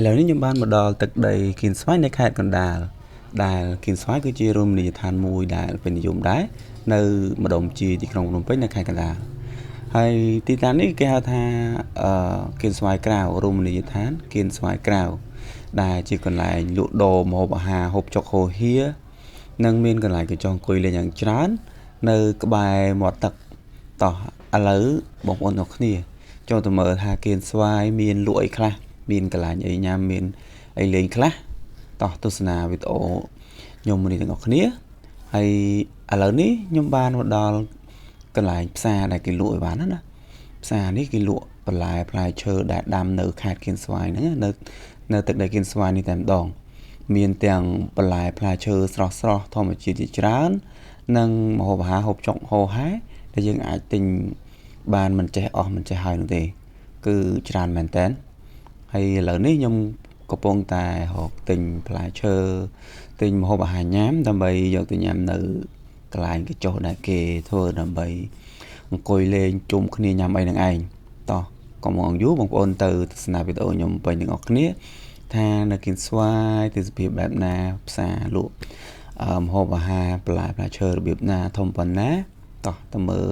ឥឡូវនេះខ្ញុំបានមកដល់ទឹកដីគៀនស្វាយនៅខេត្តកណ្ដាលដែលគៀនស្វាយគឺជារមណីយដ្ឋានមួយដែលពេញនិយមដែរនៅម្ដុំជាទីក្រុងភ្នំពេញនៅខេត្តកណ្ដាលហើយទីតាំងនេះគេហៅថាគៀនស្វាយក្រៅរមណីយដ្ឋានគៀនស្វាយក្រៅដែលជាកន្លែងលក់ដូរម្ហូបអាហារហូបចុកហូហៀនិងមានកន្លែងកញ្ចុះអង្គុយលេងយ៉ាងច្រើននៅក្បែរមាត់ទឹកតោះឥឡូវបងប្អូនទាំងគ្នាចូលទៅមើលថាគៀនស្វាយមានលក់អីខ្លះមានកន្លែងអីញ៉ាំមានអីលេងខ្លះតោះទស្សនាវីដេអូខ្ញុំនេះទាំងអស់គ្នាហើយឥឡូវនេះខ្ញុំបានមកដល់កន្លែងផ្សារដែលគេលក់ឲ្យបានណាផ្សារនេះគេលក់បន្លែផ្លែឈើដែលដាំនៅខេត្តគៀនស្វាយហ្នឹងនៅទឹកដីគៀនស្វាយនេះតែម្ដងមានទាំងបន្លែផ្លែឈើស្រស់ធម្មជាតិជាច្រើននិងម្ហូបអាហារហូបចុកហូហែដែលយើងអាចទិញបានមិនចេះអស់មិនចេះហើយនោះទេគឺច្រើនមែនតើហើយឥឡូវនេះខ្ញុំកំពុងតែរកទិញផ្លែឈើទិញម្ហូបអាហារញ៉ាំដើម្បីយកទៅញ៉ាំនៅកន្លែងកញ្ចុះដែលគេធ្វើដើម្បីអង្គុយលេងជុំគ្នាញ៉ាំអីនឹងឯងតោះកុំងយូរបងប្អូនទៅទស្សនាវីដេអូខ្ញុំពេញទាំងអស់គ្នាថានៅគៀនស្វាយទេសភាពបែបណាផ្សារលក់ម្ហូបអាហារបន្លែផ្លែឈើរបៀបណាធំប៉ុណ្ណាតោះទៅមើល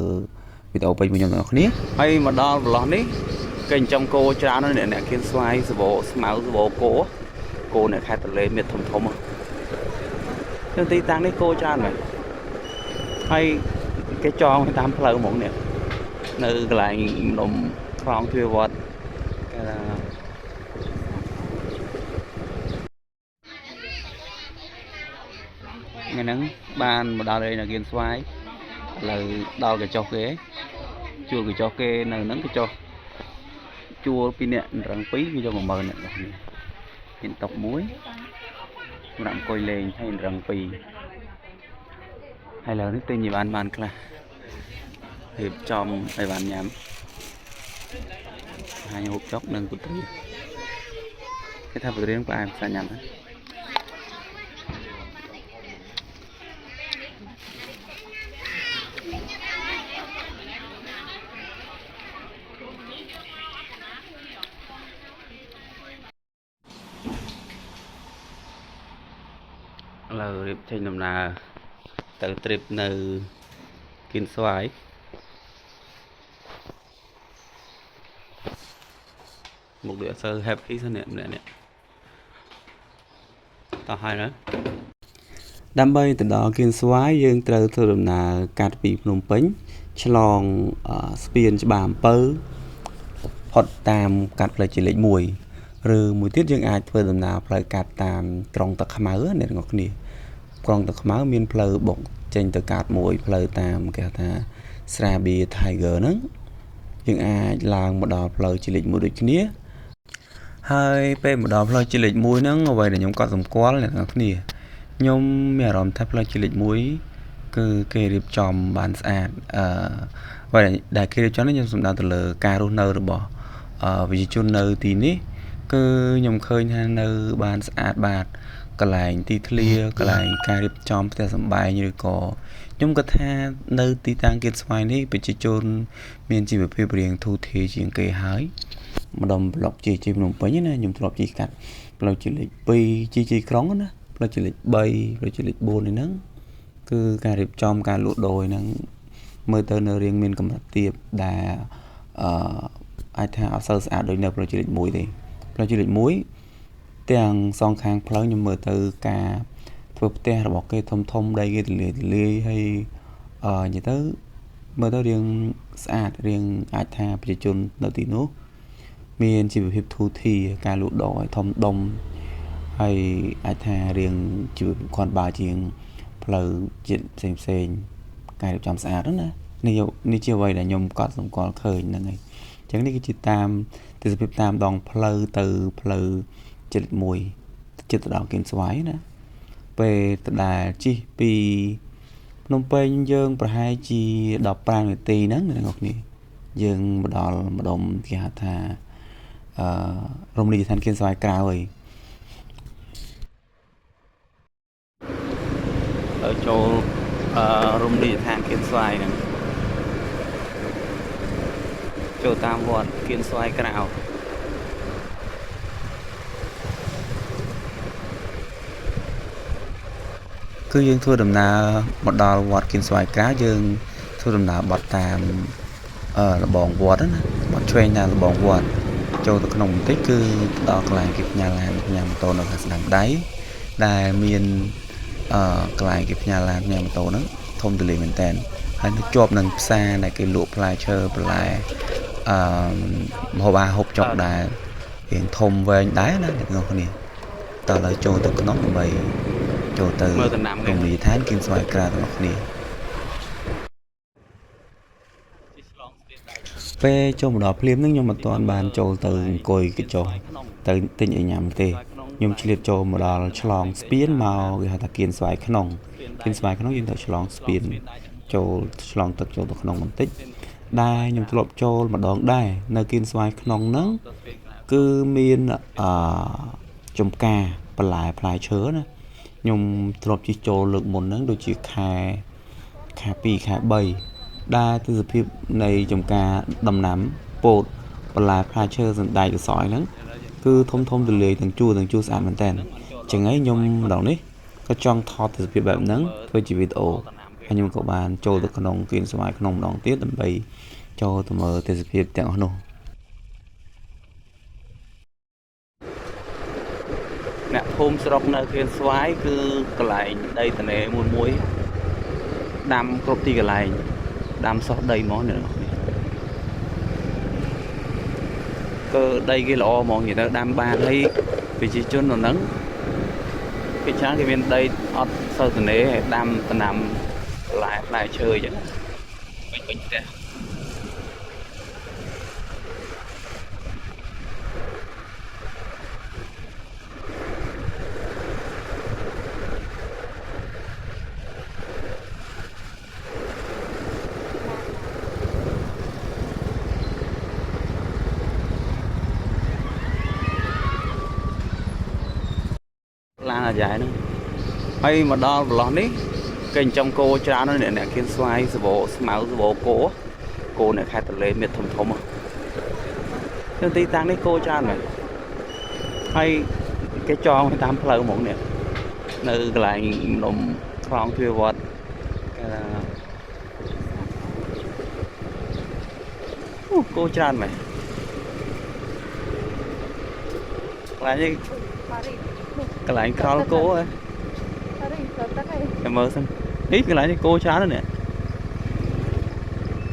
វីដេអូពេញរបស់ខ្ញុំទាំងអស់គ្នាហើយមកដល់ប្រឡោះនេះគេចិញ្ចឹមគោច្រើនណាស់អ្នកគៀនស្វាយសបោស្មៅសបោគោនៅខេត្តទន្លេមានធំនៅទីតាំងនេះគោច្រើនមែនហើយគេចងតាមផ្លូវហ្មងនេះនៅកន្លែងម្ដុំខ្លងទ្វារវត្តគេថាថ្ងៃហ្នឹងបានមកដល់ឯនៅគៀនស្វាយឥឡូវដល់កញ្ចុះគេជួលកញ្ចុះគេនៅហ្នឹងកញ្ចុះជួល2នាក់រឹង2គេយក 10000 អ្នកបងប្អូនមានតុមួយសម្រាប់អង្គុយលេងហើយរឹង2ហើយឥឡូវនេះទិញបានខ្លះរៀបចំឲ្យបានញ៉ាំហើយហូបចុកនិងពុទ្រាគេថាពុទ្រាផ្អែមស្អាតញ៉ាំណាឥឡូវរៀបចេញដំណើរទៅ trip នៅគៀនស្វាយមកដូចអត់សូវ happy ទេអ្នកម្នាក់នេះតោះហើយណាដើម្បីទៅដល់គៀនស្វាយយើងត្រូវធ្វើដំណើរកាត់ពីភ្នំពេញឆ្លងស្ពានច្បារអំពៅផុតតាមកាត់ផ្លូវជាលេខ1ឬមួយទៀតយើងអាចធ្វើដំណើរផ្លូវកាត់តាមក្រុងទឹកខ្មៅអ្នកទាំងអស់គ្នាក្រុងទឹកខ្មៅមានផ្លូវបុកចេញទៅកាត់មួយផ្លូវតាមគេហៅថាស្រាបៀ Tiger ហ្នឹងយើងអាចឡើងមកដល់ផ្លូវជាលេខ1ដូចគ្នាហើយពេលមកដល់ផ្លូវជាលេខ1ហ្នឹងអ្វីដែលខ្ញុំកត់សម្គាល់អ្នកទាំងអស់គ្នាខ្ញុំមានអារម្មណ៍ថាផ្លូវជាលេខ1គឺគេរៀបចំបានស្អាតអ្វីដែលគេរៀបចំនេះខ្ញុំសំដៅទៅលើការរស់នៅរបស់ប្រជាជននៅទីនេះគឺខ្ញុំឃើញថានៅបានស្អាតបាតកន្លែងទីធ្លាកន្លែងការរៀបចំផ្ទះសម្បែងឬក៏ខ្ញុំគិតថានៅទីតាំងគៀនស្វាយនេះប្រជាជនមានជីវភាពរៀងធូរធារជាងគេហើយម្ដុំប្លុកជាភ្នំពេញណាខ្ញុំធ្លាប់ជិះកាត់ផ្លូវជាលេខ2ជាក្រុងណាផ្លូវជាលេខ3ផ្លូវជាលេខ4នេះហ្នឹងគឺការរៀបចំការលក់ដូរហ្នឹងមើលទៅនៅរៀងមានកម្រិតទាបដែលអាចថាអត់សូវស្អាតដូចនៅផ្លូវជាលេខ1ទេផ្លូវជាលេខ1ទាំងសងខាងផ្លូវខ្ញុំមើលទៅការធ្វើផ្ទះរបស់គេធំដីគេទលាយហើយនិយាយទៅមើលទៅរៀងស្អាតរៀងអាចថាប្រជាជននៅទីនោះមានជីវភាពធូរធារការលក់ដូរឲ្យធំដុំហើយអាចថារៀងជីវភាពគ្រាន់បើជាងផ្លូវជាតិផ្សេងការរៀបចំស្អាតណានេះជាអ្វីដែលខ្ញុំកត់សម្គាល់ឃើញហ្នឹងហើយអញ្ចឹងនេះគឺជាតាមទេសភាពតាមដងផ្លូវទៅផ្លូវចិត្ត1ចិត្តទៅដល់គៀនស្វាយណាពេលតដែលជិះពីភ្នំពេញយើងប្រហែលជា15នាទីហ្នឹងអ្នកនរគ្នាយើងមកដល់ម្ដុំគេហៅថារមណីយដ្ឋានគៀនស្វាយក្រៅហើយចូលរមណីយដ្ឋានគៀនស្វាយហ្នឹងចូលតាមវត្តគៀនស្វាយក្រៅ គឺយើងធ្វើដំណើរមកដល់វត្តគៀនស្វាយក្រៅយើងធ្វើដំណើរបត់តាមលបងវត្តណាបត់ឆ្វេងតាមលបងវត្តចូលទៅក្នុងបន្តិចគឺដល់កន្លែងគេផ្ញើឡានផ្ញើម៉ូតូនៅខាងស្ដាំដៃដែលមានកន្លែងគេផ្ញើឡានផ្ញើម៉ូតូហ្នឹងធំទូលាយមែនតើហើយនៅជាប់នឹងផ្សារដែលគេលក់ផ្លែឈើបន្លែម្ហូបអាហារហូបចុកដែលរៀងធំវែងដែរណាអ្នកនរគ្នាតើឥឡូវចូលទៅក្នុងដើម្បីចូលទៅរមណីយដ្ឋានគៀនស្វាយក្រៅទាំងអស់គ្នាពេលចូលមកដល់ភ្លាមហ្នឹងខ្ញុំមិនទាន់បានចូលទៅអង្គុយកញ្ចុះទៅទិញអីញ៉ាំទេខ្ញុំឆ្លៀតចូលមកដល់ឆ្លងស្ពានមកគេហៅថាគៀនស្វាយក្នុងគៀនស្វាយក្នុងយើងទៅឆ្លងស្ពានចូលឆ្លងទឹកចូលទៅក្នុងបន្តិចដែលខ្ញុំធ្លាប់ចូលម្ដងដែរនៅគៀនស្វាយក្នុងហ្នឹងគឺមានចំការបន្លែផ្លែឈើណាខ្ញុំធ្លាប់ជិះចូលលើកមុនហ្នឹងដូចជាខែ2ខែ3ដែលទិដ្ឋភាពនៃចំការដំណាំពោតបន្លែផ្លែឈើសណ្តែកកសោយហ្នឹងគឺធំទូលាយទាំងជួរស្អាតមែនតើអញ្ចឹងហើយខ្ញុំម្ដងនេះក៏ចង់ថតទិដ្ឋភាពបែបហ្នឹងធ្វើជាវីដេអូហើយខ្ញុំក៏បានចូលទៅក្នុងគៀនស្វាយក្នុងម្ដងទៀតដើម្បីចូលទៅមើលទិដ្ឋភាពទាំងអស់នោះអ្នកភូមិស្រុកនៅគៀនស្វាយគឺកន្លែងដីត្នេមួយដាំគ្រប់ទីកន្លែងដាំសោះដីហ្មងអ្នកនរគ្នាគឺដីគេល្អហ្មងនិយាយទៅដាំបានហើយប្រជាជននៅហ្នឹងគេច្រើនគេមានដីអត់សូវត្នេដាំដំណាំបន្លែផ្លែឈើអញ្ចឹងពេញផ្ទះឡានអាយ៉ៃហ្នឹងហើយមកដល់ប្រឡោះនេះគេចិញ្ចឹមគោច្រើនណាស់អ្នកគៀនស្វាយសវោស្មៅសវោគោនៅខេត្តទន្លេមានធំនៅទីតាំងនេះគោច្រើនមែនហើយគេចងតាមផ្លូវហ្មងនេះនៅកន្លែងនំខ្លងទ្វារវត្តគោច្រើនមែនកន្លែងនេះកន្លែងក្រល់គោហ៎តែមើលសិននេះកន្លែងនេះគោច្រើនណាស់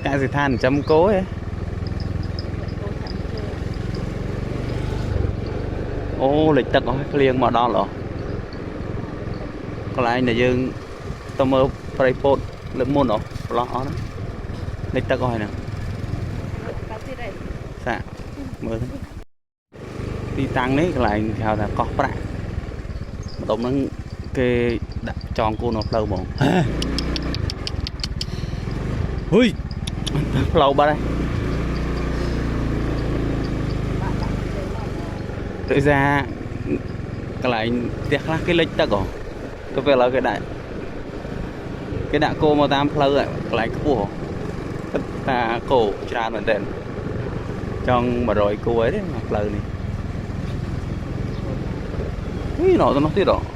កសិដ្ឋានចិញ្ចឹមគោហ៎អូលិចទឹកអស់ភ្លៀងមកដល់ហ៎កន្លែងដែលយើងទៅមើលព្រៃពោតលើមុនហ៎ប្រឡោះអស់ហ្នឹងលិចទឹកអស់ហ្នឹងសាមើលទីតាំងនេះកន្លែងគេហៅថាកោះប្រាក់ម្ដុំហ្នឹងគេដាក់ចងគូននៅផ្លូវហ្មងហ៊ុយផ្លូវបាត់ហើយដោយសារកន្លែងផ្ទះខ្លះគេលិចទឹកហ៎ទៅពេលឥឡូវគេដាក់គោមកតាមផ្លូវកន្លែងខ្ពស់គិតថាគោច្រើនមែនទែនចង់100គួរអីទេមកផ្លូវនេះនេះណោះទៅនោះទៀតហ៎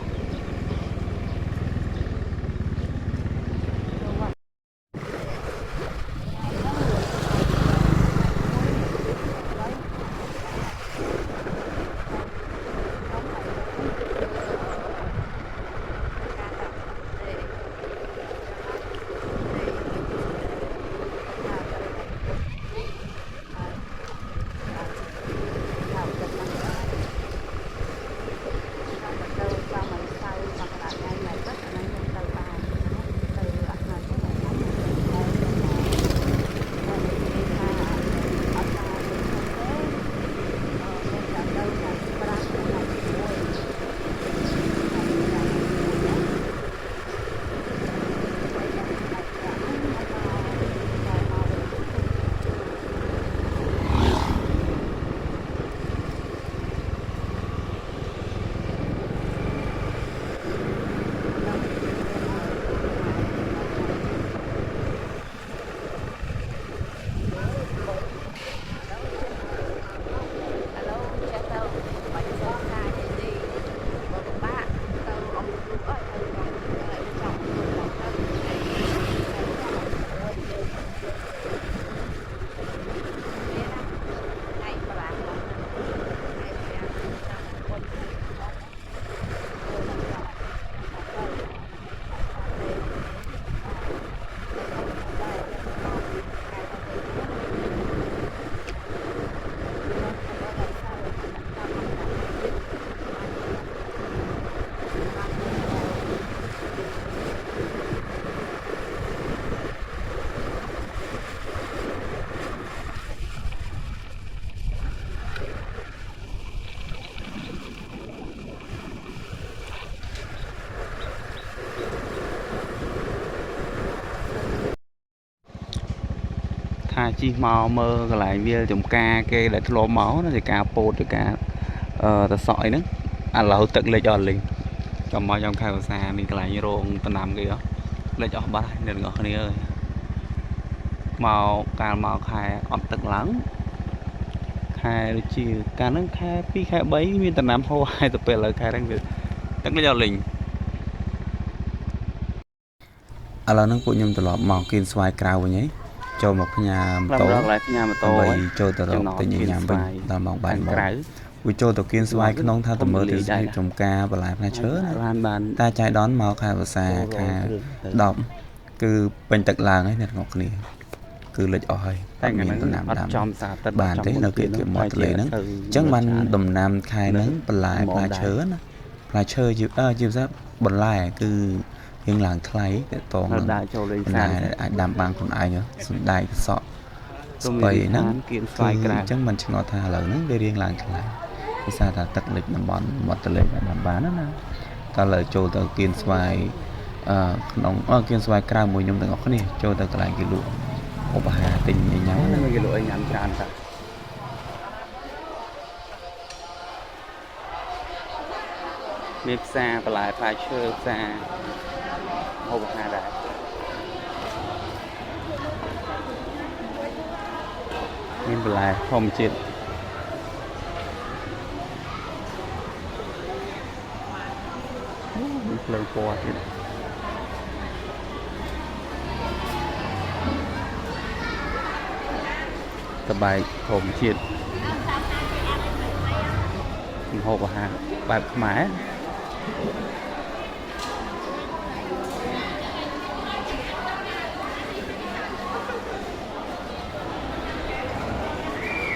ថាជីមកមើលកន្លែងវាលចំការគេដែលធ្លាប់មកណាជាការពោតទៅការតសក់អីហ្នឹងឥឡូវទឹកលិចអស់លេងចាំមកខ្ញុំខែភាសាមានកន្លែងរោងតំណាំគេលិចអស់បាត់ហើយអ្នកទាំងអស់គ្នាអើយមកកាលមកខែអត់ទឹកឡើងខែដូចជាកាលហ្នឹងខែ2ខែ3មានតំណាំហូរហើយទៅពេលឥឡូវខែហ្នឹងវាទឹកលិចអស់លេងឥឡូវហ្នឹងពួកខ្ញុំត្រឡប់មកគៀនស្វាយក្រៅវិញហីចូលមកផ្ញើម៉ូតូផ្ញើម៉ូតូហើយចូលទៅរកទិញញ៉ាំវិញដល់ម៉ោងបាយក្រៅវាចូលទៅគៀនស្វាយក្នុងថាទៅមើលទេសភាពចំការបន្លែផ្លែឈើណាបានតែចៃដនមកខែភាសាខែ10គឺពេញទឹកឡើងហើយអ្នកទាំងអស់គ្នាគឺលិចអស់ហើយតែមានដំណាំដាំចំសាទឹកបានទេនៅគេមាត់ទន្លេហ្នឹងអញ្ចឹងបានដំណាំខែហ្នឹងបន្លែផ្លែឈើណាផ្លែឈើជាភាសាបន្លែគឺរៀងឡើងថ្លៃតតងដើរចូលលេងសាអាចដាំបានខ្លួនឯងសណ្ដែកសក់ស្បៃហ្នឹងគៀនស្វាយក្រៅអញ្ចឹងមិនឆ្ងល់ថាឥឡូវហ្នឹងវារៀងឡើងថ្លៃភាសាថាទឹកលិចតំបន់មាត់ទន្លេបានបានណាតែឥឡូវចូលទៅគៀនស្វាយក្នុងគៀនស្វាយក្រៅមួយខ្ញុំទាំងអស់គ្នាចូលទៅកន្លែងគេលក់ឧបហារទិញញ៉ាំហ្នឹងគេលក់ឲ្យញ៉ាំច្រើនតាមានផ្សារបន្លែផ្លែឈើផ្សារឧបហារដែរមានបន្លែធម្មជាតិមានភ្លើងពណ៌ទៀតតបែកធម្មជាតិម្ហូបអាហារបែបខ្មែរ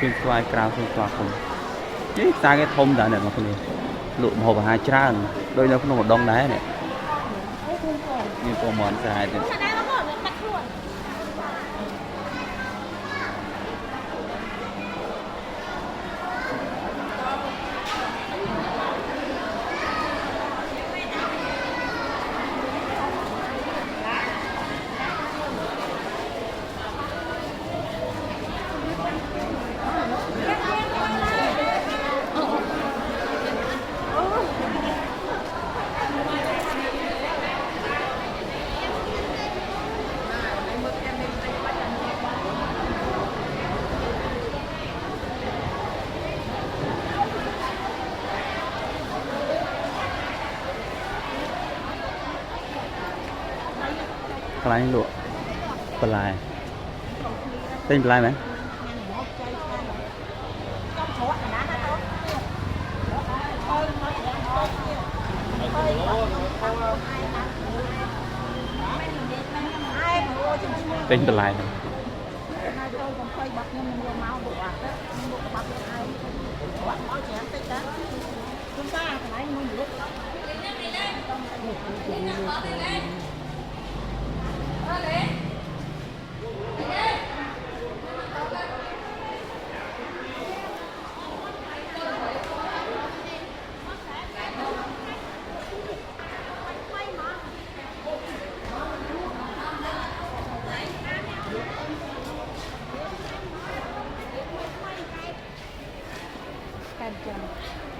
គៀនស្វាយក្រៅគៀនស្វាយគុំនេះផ្សារគេធំដែរអ្នកនរគ្នាលក់ម្ហូបអាហារច្រើនដូចនៅក្នុងម្ដងដែរនេះមានពណ៌មន់ស្រាយទៀតកន្លែងលក់បន្លែទិញបន្លែមែនទិញបន្លែ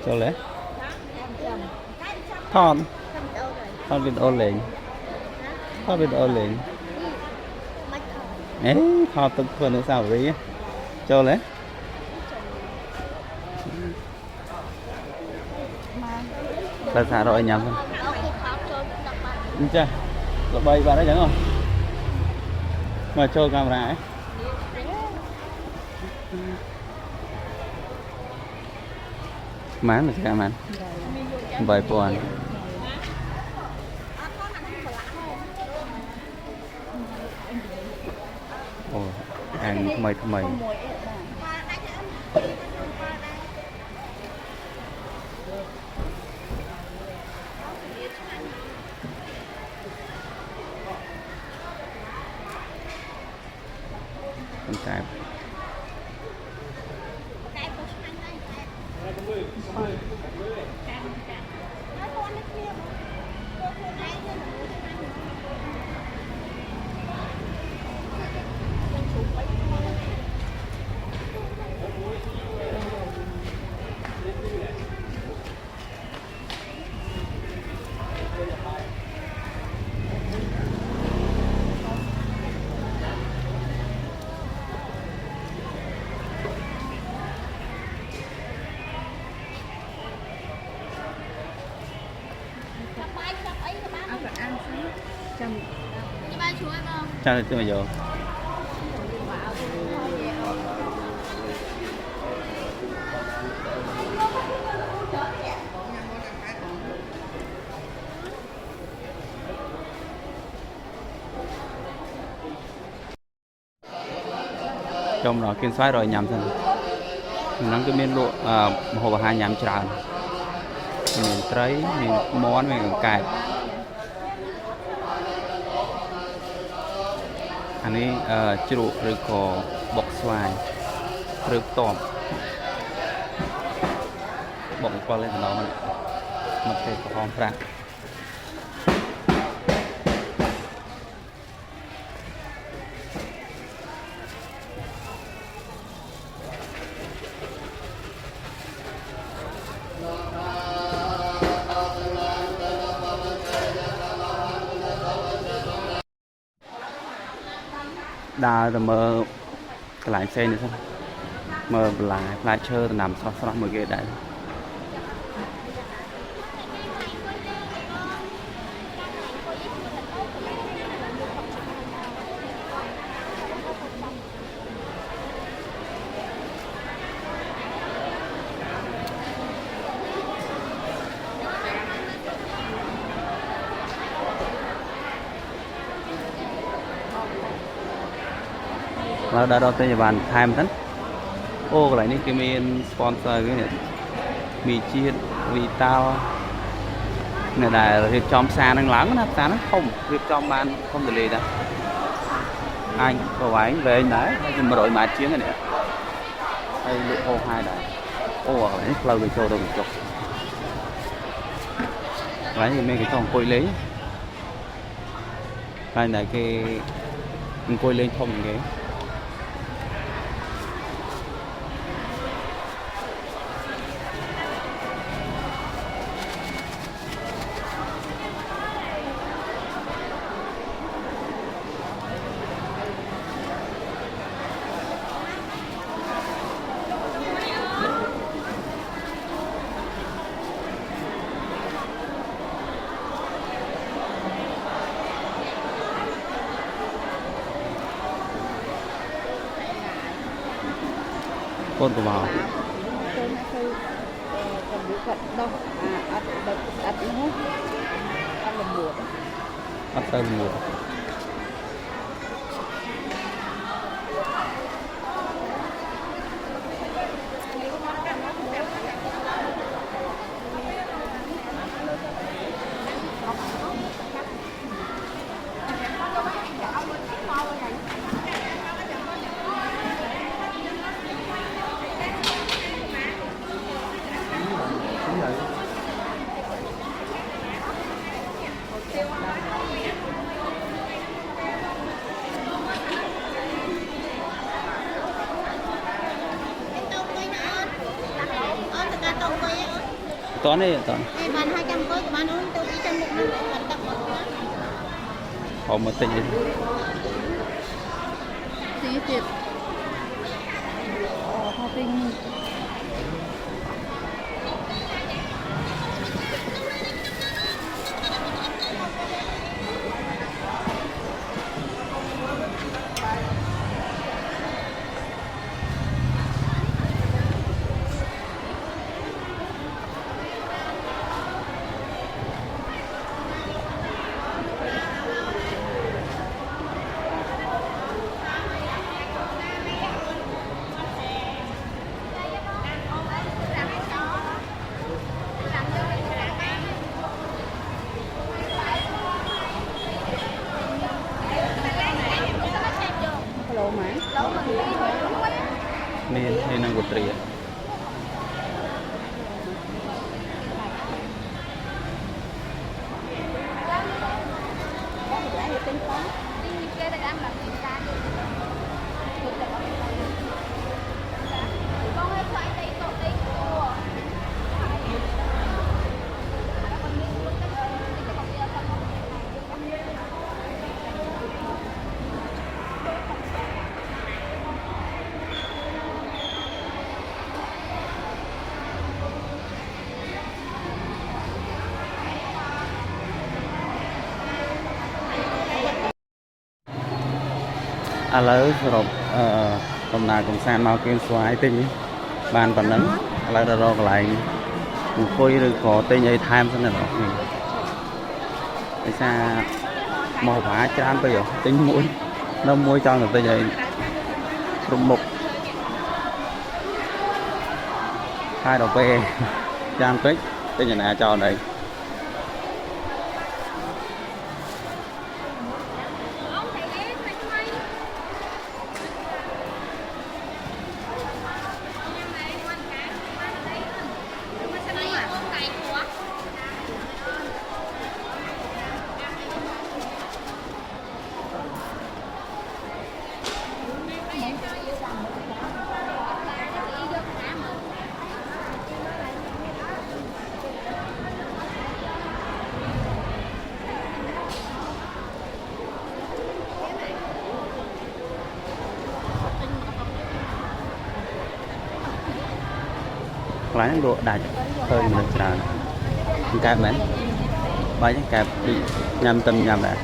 ចូលទេថតវីដេអូលេងថតវីដេអូលេងអេថតទឹកធ្វើនៅសាវរីចូលទេដល់សារឲ្យញ៉ាំហ្នឹងអញ្ចឹងល្បីបាត់ហើយចឹងហ៎មកចូលកាមេរ៉ាឯងម៉ានមកចាំម៉ាន8000អូអាងថ្មីប៉ុន្តែ Cho nên tôi bây giờ trong đó kiên xoay rồi nhắm thân nắng cái miền lụa hồ bà hai nhắm tràn miền trái miền món miền cải anh ấy chịu rồi có bọc xoài rồi tôm bọc qua lên đóมันเป็นหอมพระดาวแต่เมื่อกลายเส้นนี่ใช่ไหมเมื่อปลายเชิดนำซอสมือเกดได้แล้วดาวเตยบานไทม์ทั้งโอ้อะไรนี่คือมีสปอนเซอร์cái nàyมีชีสวีตาnày là việc chom xa năng lắng nó xa nó không việc chom ban không được lì đâu anh có váy về anh đấy nhưng mà đội mát chiến này nè hay lựa ô hai đấy ô ở đấy lâu rồi cho đâu chụp váy thì mấy cái thòng côi lấy đây là cái côi lên không cái con của vào bắt tay mùa toán đây toán bán 200 coi bán nó tôi đi trong một năm bán tập họ một tình tí tiệt họ tinh ឥឡូវសរុបដំណើរកំសាន្តមកគៀនស្វាយទិញបានប៉ុណ្ណឹងឥឡូវទៅរកកន្លែងអង្គុយឬក៏ទិញអីថែមសិនណាបងប្អូនដោយសារមកបាច្រើនពេកទិញមួយនៅមួយចង់ទៅទិញអីគ្រប់មុខហើយដល់ពេលចាំពេកទិញណាចោលđây lại lụa đạch hơi mình tràn cạp mến bay những cạp bị nhầm tâm nhầm lại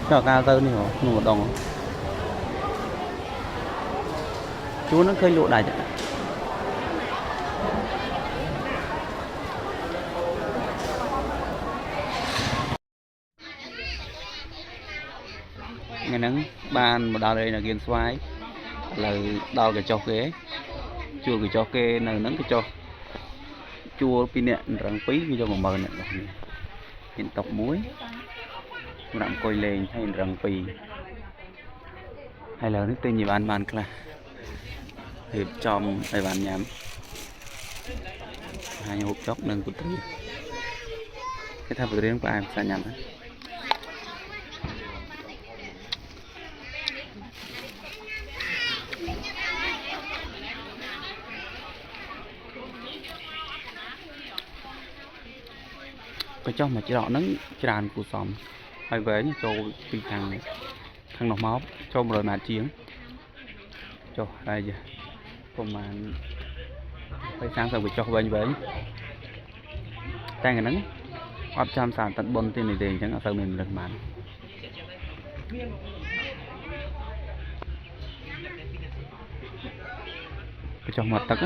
cho cao tư này hả một đồng chú nó khơi lụa đạch ngày nắng ban một đào đây là kiên xoái là đào cái cho ghế chua cái cho kê này nắng cái cho chua pin nè răng pí như cho một mờ nè hiện tộc muối nặng coi lên hay răng pì hay là nước tên gì ban là hiệp trong đây bạn nhắm hai hộp chóc nâng của tôi cái thằng vừa đến của ai sao nhắm cái trong mà chỉ đỏ nắng tràn của xóm hay về như châu từ thằng nọc máu cho một lời mà chiến cho đây giờ còn mà phải sáng rồi cho bên với tay ngày nắng áp trăm sàn tận bồn tiền này chẳng ở sau mình được mà cái trong mặt tắc